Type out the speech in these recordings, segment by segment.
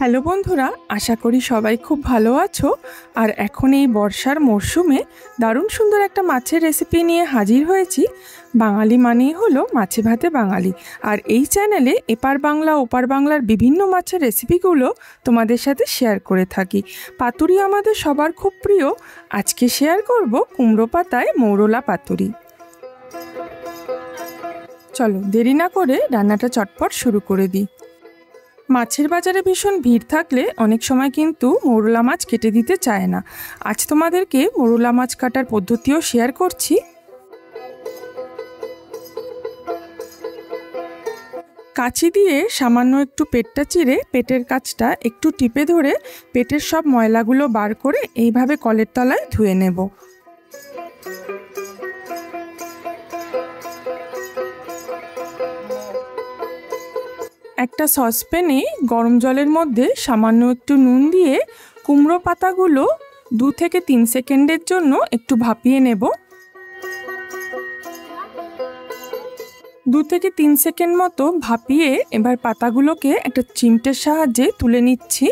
Hello বন্ধুরা, আশা করি সবাই খুব ভালো আছো। আর এখন এই বর্ষার মরশুমে দারুণ সুন্দর একটা মাছের রেসিপি নিয়ে হাজির হয়েছি। বাঙালি মানেই হলো মাছে ভাতে বাঙালি, আর এই চ্যানেলে এপার বাংলা ওপার বাংলার বিভিন্ন মাছের রেসিপিগুলো তোমাদের সাথে শেয়ার করে থাকি। পাতুরি আমাদের সবার খুব প্রিয়। আজকে শেয়ার করব কুমড়ো পাতায় মৌরলা পাতুরি। চলো দেরি না করে রান্নাটা চটপট শুরু করে দিই। মাছের বাজারে ভীষণ ভিড় থাকলে অনেক সময় কিন্তু মৌরলা মাছ কেটে দিতে চায় না। আজ তোমাদেরকে মৌরলা মাছ কাটার পদ্ধতিও শেয়ার করছি। কাঁচি দিয়ে সামান্য একটু পেটটা চিরে পেটের কাছটা একটু টিপে ধরে পেটের সব ময়লাগুলো বার করে এইভাবে কলের তলায় ধুয়ে নেব। একটা সসপ্যানে গরম জলের মধ্যে সামান্য একটু নুন দিয়ে কুমড়ো পাতাগুলো 2 থেকে 3 সেকেন্ডের জন্য একটু ভাপিয়ে নেব। 2 থেকে 3 সেকেন্ড মতো ভাপিয়ে এবার পাতাগুলোকে একটা চিমটের সাহায্যে তুলে নিচ্ছি।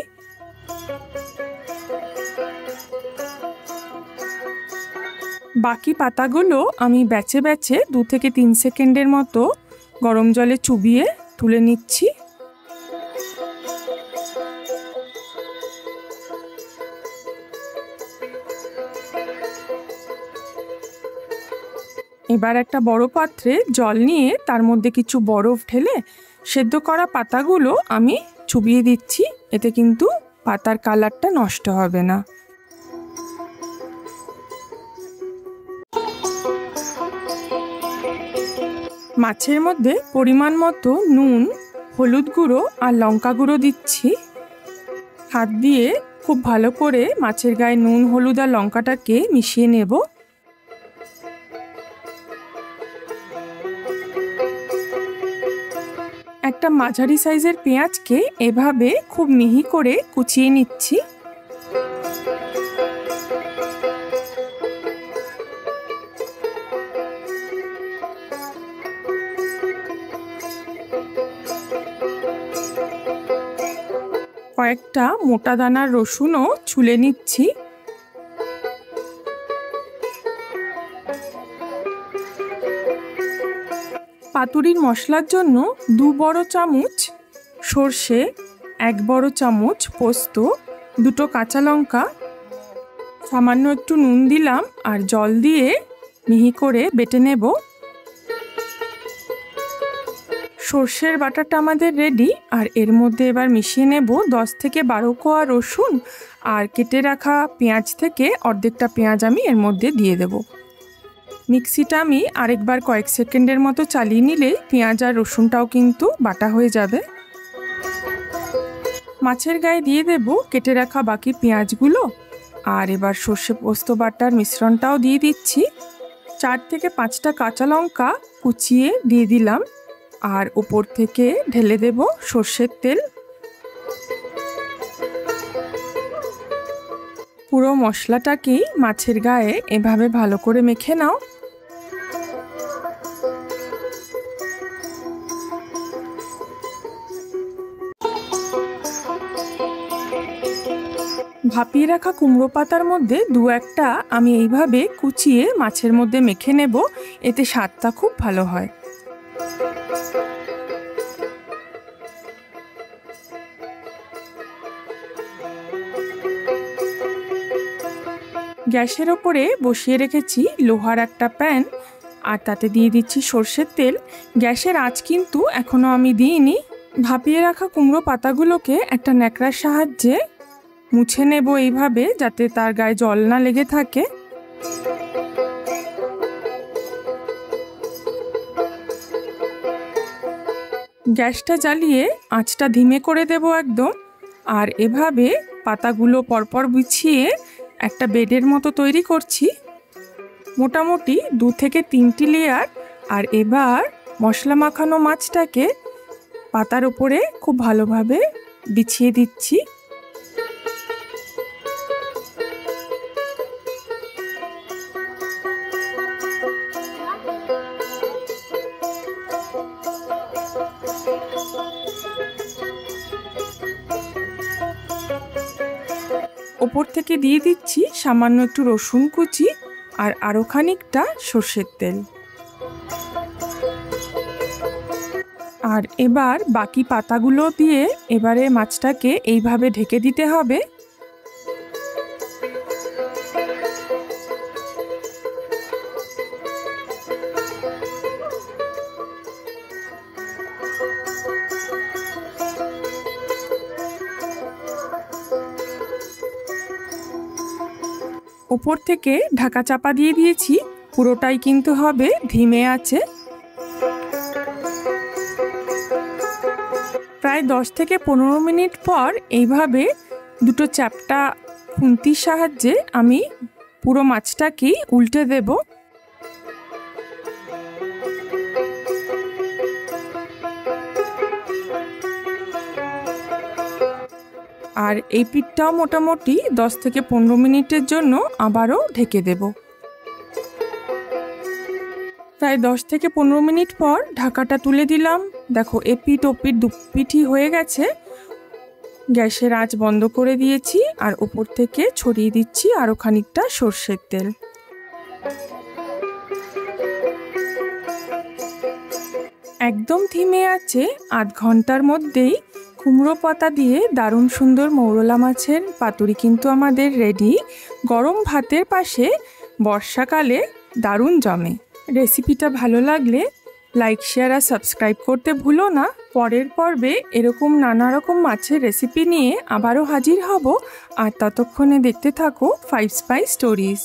বাকি পাতাগুলো আমি ব্যাচে ব্যাচে 2 থেকে 3 সেকেন্ডের মতো গরম জলে চুবিয়ে তুলে নিচ্ছি। এবার একটা বড় পাত্রে জল নিয়ে তার মধ্যে কিছু বরফ ঢেলে সেদ্ধ করা পাতাগুলো আমি চুবিয়ে দিচ্ছি। এতে কিন্তু পাতার কালারটা নষ্ট হবে না। মাছের মধ্যে পরিমাণ মতো নুন, হলুদ গুঁড়ো আর লঙ্কা গুঁড়ো দিচ্ছি। হাত দিয়ে খুব ভালো করে মাছের গায়ে নুন, হলুদ আর লঙ্কাটাকে মিশিয়ে নেব। একটা মাঝারি সাইজের পেঁয়াজকে এভাবে খুব মিহি করে কুচিয়ে নিচ্ছি। কয়েকটা মোটা দানার রসুনও ছুলে নিচ্ছি। পাতুরির মশলার জন্য 2 বড় চামচ সর্ষে, 1 বড় চামচ পোস্ত, 2টো কাঁচা লঙ্কা, সামান্য একটু নুন দিলাম আর জল দিয়ে মিহি করে বেটে নেব। সর্ষের বাটাটা আমাদের রেডি। আর এর মধ্যে এবার মিশিয়ে নেব 10 থেকে 12 কোয়া রসুন আর কেটে রাখা পেঁয়াজ থেকে অর্ধেকটা পেঁয়াজ আমি এর মধ্যে দিয়ে দেব। মিক্সিটা আমি আরেকবার কয়েক সেকেন্ডের মতো চালিয়ে নিলে পেঁয়াজ আর রসুনটাও কিন্তু বাটা হয়ে যাবে। মাছের গায়ে দিয়ে দেব কেটে রাখা বাকি পেঁয়াজগুলো। আর এবার সর্ষে পোস্ত বাটার মিশ্রণটাও দিয়ে দিচ্ছি। 4 থেকে 5টা কাঁচা লঙ্কা কুচিয়ে দিয়ে দিলাম। আর উপর থেকে ঢেলে দেব সর্ষের তেল। পুরো মশলাটাকেই মাছের গায়ে এভাবে ভালো করে মেখে নাও। ভাপিয়ে রাখা কুমড়ো পাতার মধ্যে 2-1টা আমি এইভাবে কুচিয়ে মাছের মধ্যে মেখে নেব। এতে স্বাদটা খুব ভালো হয়। গ্যাসের ওপরে বসিয়ে রেখেছি লোহার একটা প্যান আর তাতে দিয়ে দিচ্ছি সর্ষের তেল। গ্যাসের আঁচ কিন্তু এখনো আমি দিইনি। ভাপিয়ে রাখা কুমড়ো পাতাগুলোকে একটা ন্যাকড়ার সাহায্যে মুছে নেব এইভাবে, যাতে তার গায়ে জল না লেগে থাকে। গ্যাসটা জ্বালিয়ে আঁচটা ধিমে করে দেব একদম। আর এভাবে পাতাগুলো পরপর বিছিয়ে একটা বেডের মতো তৈরি করছি, মোটামুটি 2 থেকে 3টি লেয়ার। আর এবার মশলা মাখানো মাছটাকে পাতার উপরে খুব ভালোভাবে বিছিয়ে দিচ্ছি। ওপর থেকে দিয়ে দিচ্ছি সামান্য একটু রসুন কুচি আর আরও খানিকটা সর্ষের তেল। আর এবার বাকি পাতাগুলো দিয়ে এবারে মাছটাকে এইভাবে ঢেকে দিতে হবে। উপর থেকে ঢাকা চাপা দিয়ে দিয়েছি, পুরোটাই কিন্তু হবে ধিমে আঁচে। প্রায় 10 থেকে 15 মিনিট পর এইভাবে দুটো চ্যাপ্টা খুন্তির সাহায্যে আমি পুরো মাছটাকেই উল্টে দেব। আর এই পিঠটাও মোটামুটি 10 থেকে 15 মিনিটের জন্য আবারও ঢেকে দেব। প্রায় 10 থেকে 15 মিনিট পর ঢাকাটা তুলে দিলাম। দেখো এপিঠ ওপিঠ দুপিঠই হয়ে গেছে। গ্যাসের আঁচ বন্ধ করে দিয়েছি আর উপর থেকে ছড়িয়ে দিচ্ছি আরও খানিকটা সর্ষের তেল। একদম ধিমে আছে, আধ ঘন্টার মধ্যেই কুমড়ো পাতা দিয়ে দারুণ সুন্দর মৌরলা মাছের পাতুরি কিন্তু আমাদের রেডি। গরম ভাতের পাশে বর্ষাকালে দারুণ জমে। রেসিপিটা ভালো লাগলে লাইক, শেয়ার আর সাবস্ক্রাইব করতে ভুলো না। পরের পর্বে এরকম নানা রকম মাছের রেসিপি নিয়ে আবারও হাজির হব। আর ততক্ষণে দেখতে থাকো 5 স্পাইস স্টোরিজ।